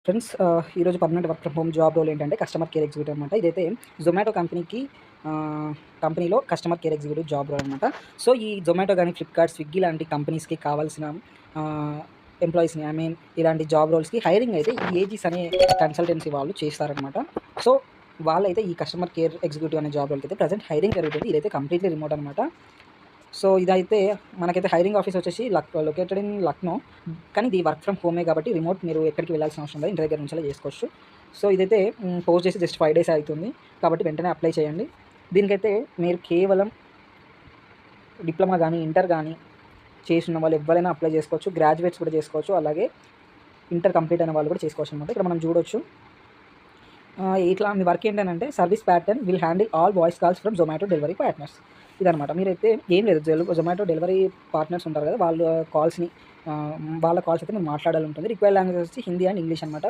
Friends ఈరోజు permanent work from home job role ఏంటంటే customer care executive అనమాట. ఇదైతే జొమాటో కంపెనీలో customer care executive job role అనమాట. సో, ఈ జొమాటో గానీ, ఫ్లిప్‌కార్ట్, స్విగ్గీ లాంటి కంపెనీస్‌కి కావాల్సిన ఆహ్, ఎంప్లాయీస్‌ని ఇలాంటి జాబ్ రోల్స్‌కి హైరింగ్ అయితే ఈ ఏజిస్ అనే కన్సల్టెన్సీ వాళ్ళు చేస్తారనమాట. సో, వాళ్ళైతే ఈ కస్టమర్ కేర్ ఎగ్జిక్యూటివ్ అనే జాబ్ రోల్‌కైతే ప్రెజెంట్ హైరింగ్ జరుగుతుంది. ఇదైతే కంప్లీట్‌లీ రిమోట్ అనమాట. సో, ఇదైతే మనకైతే హైరింగ్ ఆఫీస్ వచ్చేసి లొకేటెడ్ ఇన్ లక్నో. కానీ ఇది వర్క్ ఫ్రమ్ హోమే కాబట్టి రిమోట్ మీరు ఎక్కడికి వెళ్ళాల్సిన అవసరం లేదు. ఇంటి దగ్గర నుంచే చేసుకోవచ్చు. సో, ఇదైతే పోస్ట్ చేసి జస్ట్ 5 డేసే అయితుంది. కాబట్టి వెంటనే అప్లై చేయండి. దీనికైతే మీరు కేవలం డిప్లొమా గానీ, ఇంటర్ గానీ చేసున్న వాళ్ళు ఎవ్వరైనా అప్లై చేసుకోవచ్చు. గ్రాడ్యుయేట్స్ కూడా చేసుకోవచ్చు. అలాగే ఇంటర్ కంప్లీట్ అయిన వాళ్ళు కూడా చేసుకోవచ్చు అనమాట. ఇక్కడ మనం చూడొచ్చు. ఇట్లా మీ వర్క్ ఏంటనంటే service pattern will handle all voice calls from Zomato delivery partners. ఇదనమాట. మీరైతే ఏం లేదు, జొమాటో డెలివరీ పార్ట్నర్స్ ఉంటారు కదా! వాళ్ళ కాల్స్‌ని వాళ్ళ కాల్స్ అయితే మీరు మాట్లాడాలి ఉంటుంది. రిక్వైర్డ్ లాంగ్వేజ్ వచ్చి హిందీ అండ్ ఇంగ్లీష్ అనమాట.